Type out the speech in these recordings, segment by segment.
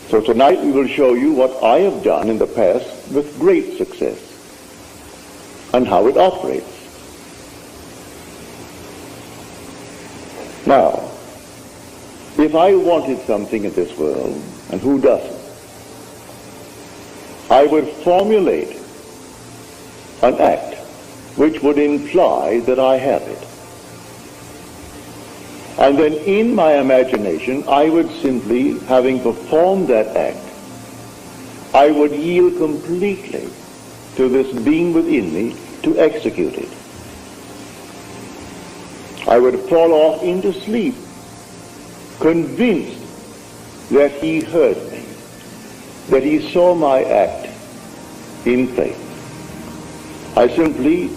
So tonight we will show you what I have done in the past with great success and how it operates. Now, if I wanted something in this world, and who doesn't, I would formulate an act which would imply that I have it. And then in my imagination, I would simply, having performed that act, I would yield completely to this being within me to execute it. I would fall off into sleep, convinced that he heard me, that he saw my act in faith. I simply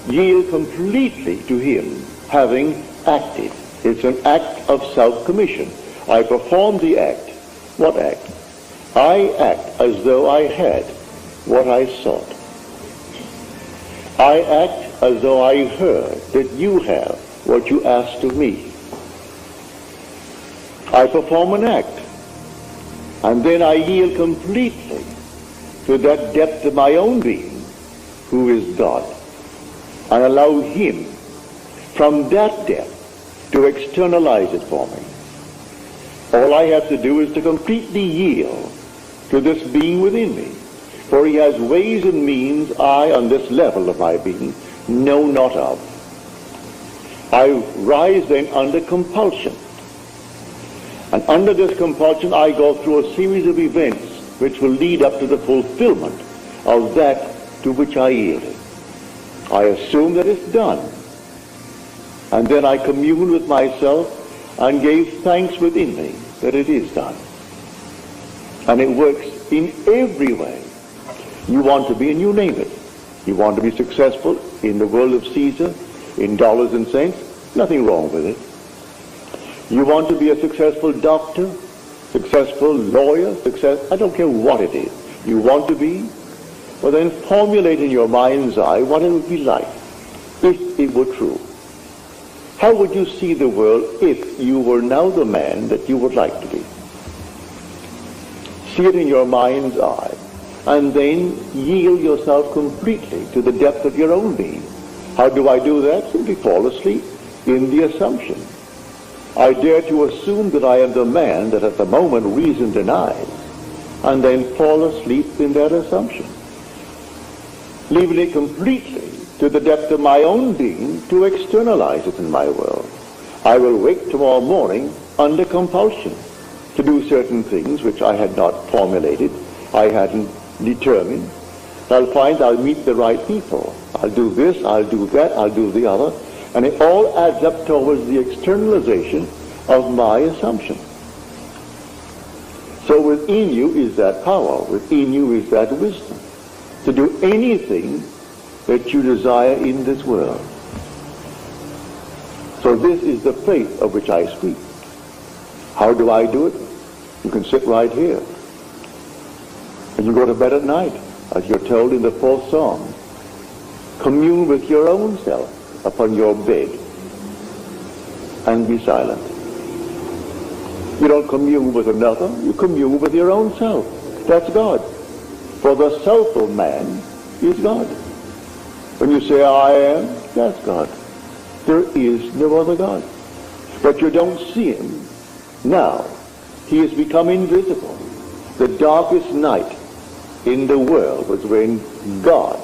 yield completely to him, having acted. It's an act of self-commission. I perform the act. What act? I act as though I had what I sought. I act as though I heard that you have what you asked of me. I perform an act, and then I yield completely to that depth of my own being, who is God, and allow him from that depth to externalize it for me. All I have to do is to completely yield to this being within me, for he has ways and means I, on this level of my being, know not of. I rise then under compulsion, and under this compulsion I go through a series of events which will lead up to the fulfillment of that to which I yielded. I assume that it's done. And then I commune with myself and gave thanks within me that it is done. And it works in every way. You want to be, and you name it. You want to be successful in the world of Caesar, in dollars and cents, nothing wrong with it. You want to be a successful doctor, successful lawyer, I don't care what it is. You want to be, well then formulate in your mind's eye what it would be like if it were true. How would you see the world if you were now the man that you would like to be? See it in your mind's eye, and then yield yourself completely to the depth of your own being. How do I do that? Simply fall asleep in the assumption. I dare to assume that I am the man that at the moment reason denies, and then fall asleep in that assumption, leaving it completely to the depth of my own being to externalize it in my world. I will wake tomorrow morning under compulsion to do certain things which I had not formulated, I hadn't determined. I'll find I'll meet the right people. I'll do this, I'll do that, I'll do the other, and it all adds up towards the externalization of my assumption. So within you is that power, within you is that wisdom to do anything that you desire in this world. So this is the faith of which I speak. How do I do it? You can sit right here. And you go to bed at night, as you're told in the 4th Psalm. Commune with your own self upon your bed and be silent. You don't commune with another, you commune with your own self. That's God. For the self of man is God. When you say, I am, that's God. There is no other God. But you don't see him now. He has become invisible. The darkest night in the world was when God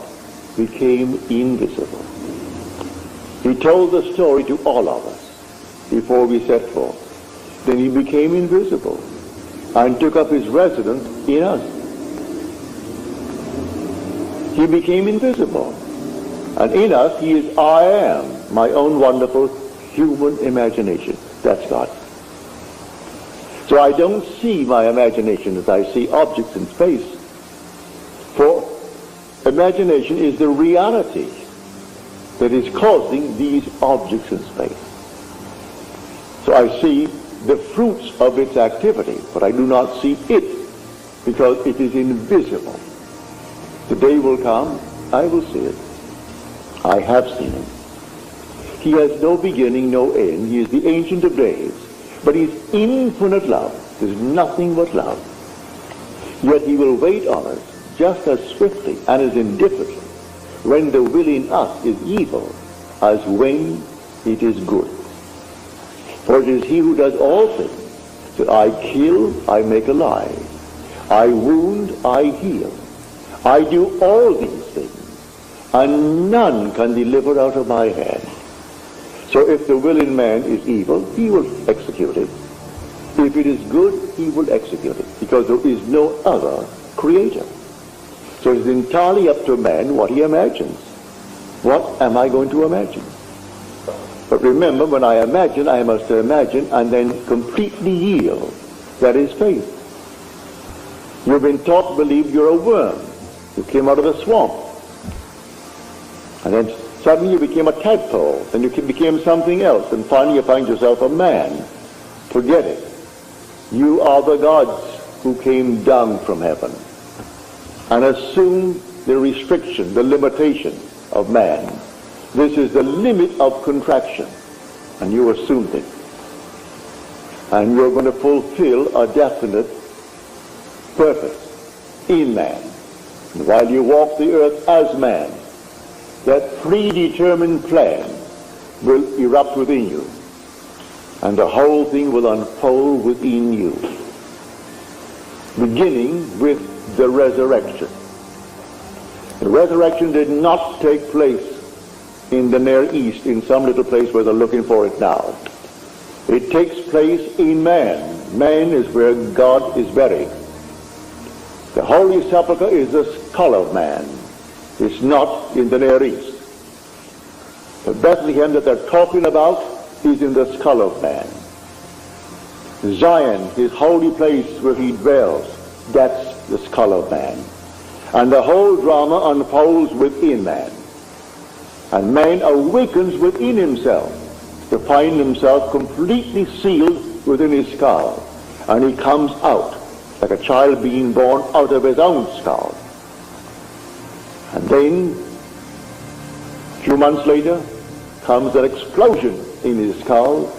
became invisible. He told the story to all of us before we set forth. Then he became invisible and took up his residence in us. He became invisible. And in us, he is I am, my own wonderful human imagination. That's God. So I don't see my imagination as I see objects in space. For imagination is the reality that is causing these objects in space. So I see the fruits of its activity, but I do not see it because it is invisible. The day will come, I will see it. I have seen him. He has no beginning, no end. He is the Ancient of Days. But he's infinite love. There's nothing but love. Yet he will wait on us just as swiftly and as indifferently when the will in us is evil as when it is good. For it is he who does all things, that I kill, I make alive. I wound, I heal. I do all these things, and none can deliver out of my hand. So if the will in man is evil, he will execute it. If it is good, he will execute it, because there is no other creator. So it's entirely up to man what he imagines. What am I going to imagine? But remember, when I imagine, I must imagine and then completely yield. That is faith. You've been taught to believe you're a worm. You came out of a swamp. And then suddenly you became a tadpole. Then you became something else. And finally you find yourself a man. Forget it. You are the gods who came down from heaven and assumed the restriction, the limitation of man. This is the limit of contraction, and you assumed it. And you're going to fulfill a definite purpose in man. And while you walk the earth as man, that predetermined plan will erupt within you, and the whole thing will unfold within you, beginning with the resurrection. The resurrection did not take place in the Near East, in some little place where they're looking for it now. It takes place in man. Man is where God is buried. The Holy Sepulchre is the skull of man. It's not in the Near East. The Bethlehem that they're talking about is in the skull of man. Zion, his holy place where he dwells, that's the skull of man. And the whole drama unfolds within man. And man awakens within himself to find himself completely sealed within his skull. And he comes out like a child being born out of his own skull. And then, a few months later, comes that explosion in his skull,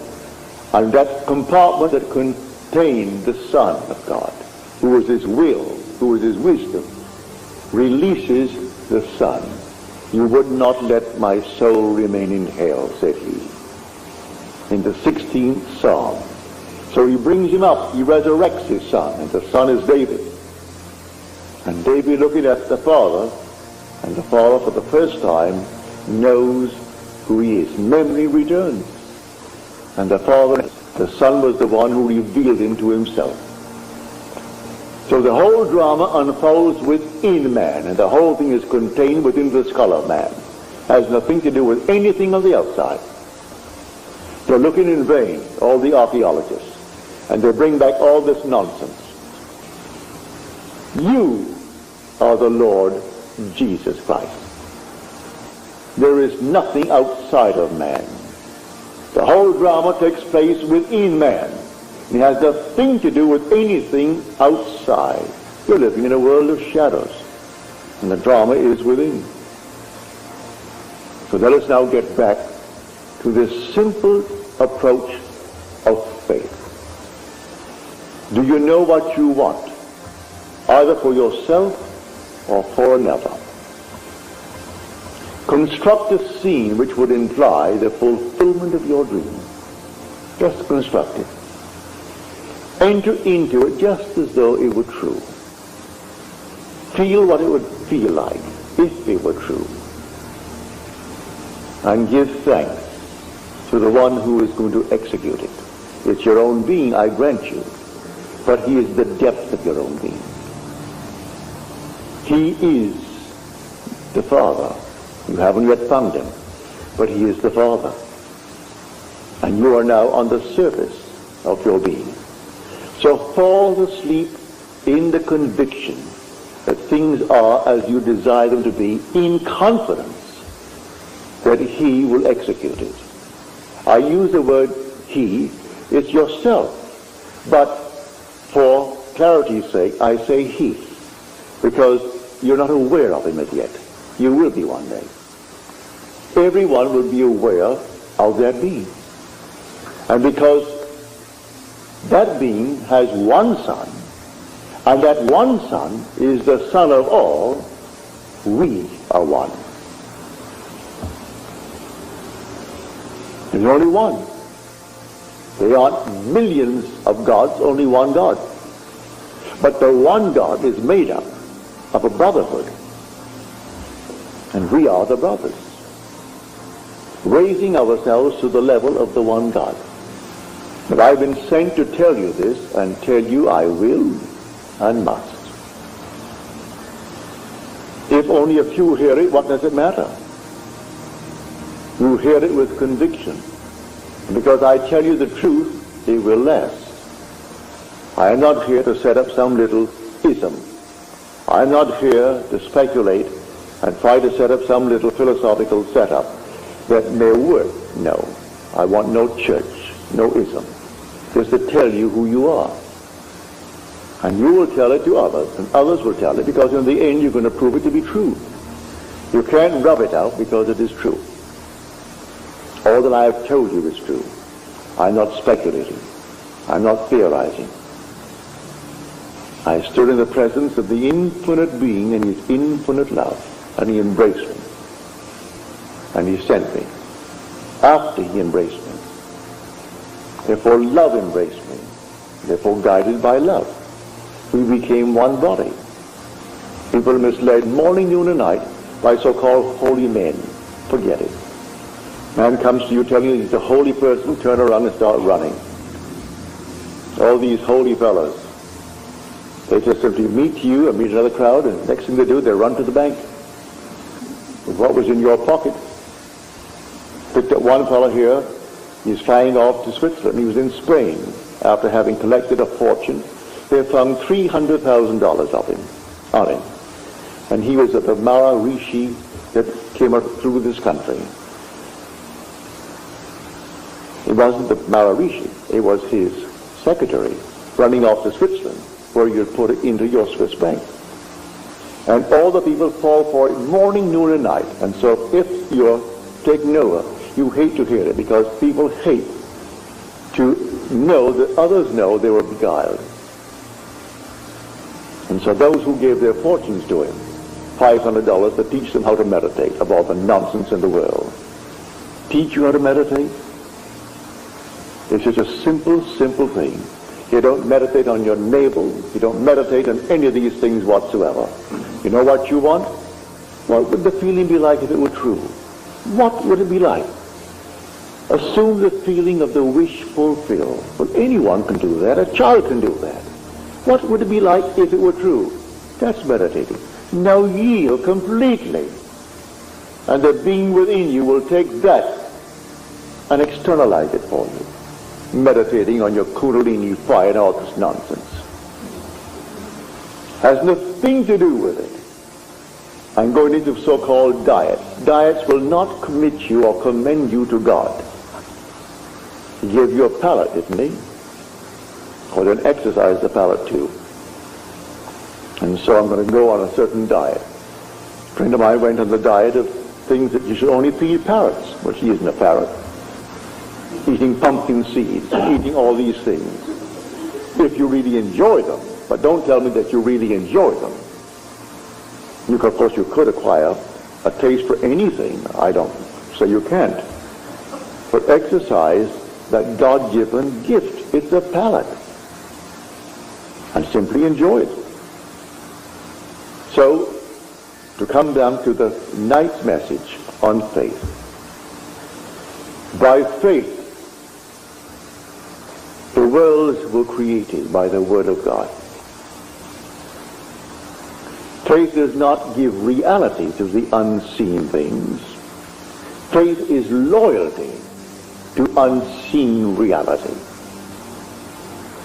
and that compartment that contained the Son of God, who was his will, who was his wisdom, releases the Son. You would not let my soul remain in hell, said he, in the 16th Psalm. So he brings him up, he resurrects his son, and the son is David. And David, looking at the Father, and the Father for the first time knows who he is. Memory returns. And the Father, the Son was the one who revealed him to himself. So the whole drama unfolds within man, and the whole thing is contained within the skull of man. Has nothing to do with anything on the outside. They're looking in vain, all the archaeologists, and they bring back all this nonsense. You are the Lord Jesus Christ. There is nothing outside of man. The whole drama takes place within man. It has nothing to do with anything outside. You're living in a world of shadows, and the drama is within. So let us now get back to this simple approach of faith. Do you know what you want, either for yourself or for another? Construct a scene which would imply the fulfillment of your dream. Just construct it. Enter into it just as though it were true. Feel what it would feel like if it were true. And give thanks to the one who is going to execute it. It's your own being, I grant you, but he is the depth of your own being. He is the Father. You haven't yet found him, but he is the Father. And you are now on the surface of your being. So fall asleep in the conviction that things are as you desire them to be, in confidence that he will execute it. I use the word he, it's yourself. But for clarity's sake, I say he, because you're not aware of him as yet. You will be one day. Everyone will be aware of that being. And because that being has one son, And that one Son is the Son of all. We are one. There's only one. There aren't millions of gods, only one God. But the one God is made up of a brotherhood. And we are the brothers, raising ourselves to the level of the one God. But I've been sent to tell you this, and tell you I will and must. If only a few hear it, what does it matter? You hear it with conviction. Because I tell you the truth, it will last. I am not here to set up some little ism. I am not here to speculate and try to set up some little philosophical setup that may work. No, I want no church, no ism. Just to tell you who you are. And you will tell it to others, and others will tell it, because in the end you're going to prove it to be true. You can't rub it out because it is true. All that I have told you is true. I'm not speculating. I'm not theorizing. I stood in the presence of the infinite being and his infinite love, and he embraced me. And he sent me after he embraced me. Therefore love embraced me. Therefore guided by love, we became one body. People are misled morning, noon, and night by so-called holy men. Forget it. Man comes to you telling you he's a holy person, turn around and start running. All these holy fellows, they just simply meet you and meet another crowd, and next thing they do, they run to the bank with what was in your pocket. Picked up one fellow here, he's flying off to Switzerland. He was in Spain after having collected a fortune. They found $300,000 of him, on him. And he was at the Maharishi that came up through this country. It wasn't the Maharishi, it was his secretary running off to Switzerland, where you'd put it into your Swiss bank. And all the people fall for it morning, noon, and night. And so if you're take Noah, you hate to hear it, because people hate to know that others know they were beguiled. And so those who gave their fortunes to him, $500 to teach them how to meditate, of all the nonsense in the world. Teach you how to meditate? It's just a simple, simple thing. You don't meditate on your navel. You don't meditate on any of these things whatsoever. You know what you want? What would the feeling be like if it were true? What would it be like? Assume the feeling of the wish fulfilled. Well, anyone can do that. A child can do that. What would it be like if it were true? That's meditating. Now yield completely. And the being within you will take that and externalize it for you. Meditating on your Kundalini fire and all this nonsense. Has nothing to do with it. I'm going into so-called diets. Diets will not commit you or commend you to God. He gave you a palate, didn't he? Or then exercise the palate too. And so I'm going to go on a certain diet. A friend of mine went on the diet of things that you should only feed parrots. Well, she isn't a parrot. Eating pumpkin seeds, eating all these things. If you really enjoy them, but don't tell me that you really enjoy them. You could, of course, you could acquire a taste for anything. I don't say you can't. But exercise that God-given gift. It's a palate. And simply enjoy it. So, to come down to the night's message on faith. By faith, the worlds were created by the Word of God. Faith does not give reality to the unseen things. Faith is loyalty to unseen reality.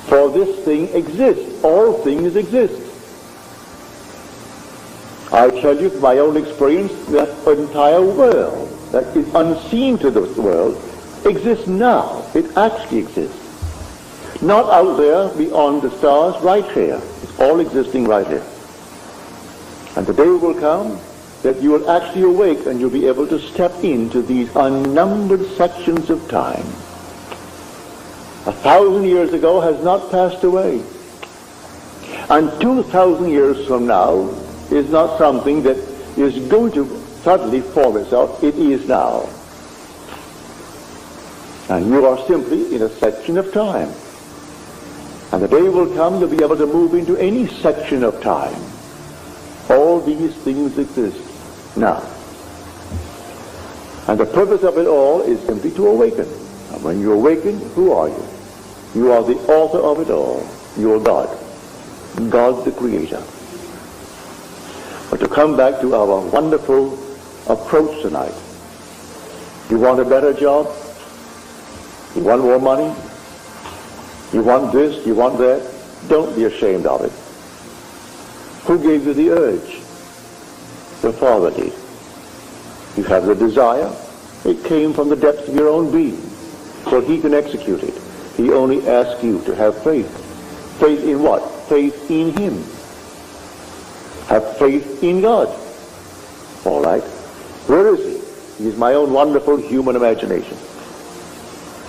For this thing exists. All things exist. I tell you from my own experience that entire world that is unseen to this world exists now. It actually exists. Not out there beyond the stars, right here. It's all existing right here. And the day will come that you will actually awake and you'll be able to step into these unnumbered sections of time. 1,000 years ago has not passed away. And 2,000 years from now is not something that is going to suddenly form itself. It is now. And you are simply in a section of time. And the day will come you'll be able to move into any section of time. All these things exist now. And the purpose of it all is simply to awaken. And when you awaken, who are you? You are the author of it all. You are God. God the Creator. But to come back to our wonderful approach tonight. You want a better job? You want more money? You want this? You want that? Don't be ashamed of it. Who gave you the urge? The Father did. You have the desire. It came from the depths of your own being. So he can execute it. He only asks you to have faith. Faith in what? Faith in him. Have faith in God. All right. Where is he? He is my own wonderful human imagination.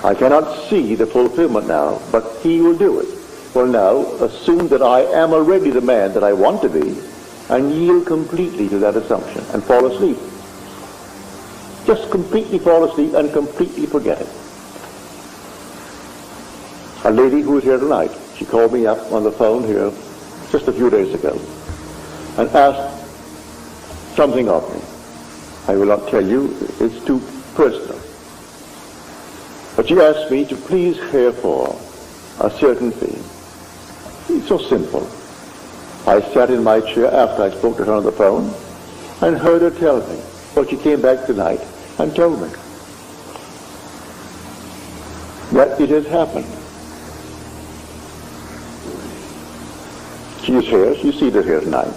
I cannot see the fulfillment now, but he will do it. Well now, assume that I am already the man that I want to be, and yield completely to that assumption, and fall asleep. Just completely fall asleep and completely forget it. A lady who is here tonight, she called me up on the phone here just a few days ago, and asked something of me. I will not tell you, it's too personal. But she asked me to please care for a certain thing. It's so simple. I sat in my chair after I spoke to her on the phone and heard her tell me. Well, she came back tonight and told me that it has happened. She is here. You see her here tonight.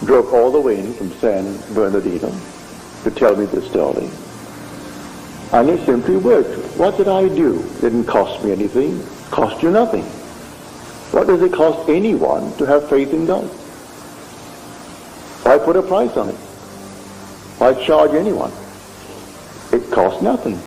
Drove all the way in from San Bernardino to tell me this story. And it simply worked. What did I do? It didn't cost me anything. Cost you nothing. What does it cost anyone to have faith in God? Why put a price on it? Why charge anyone? It costs nothing.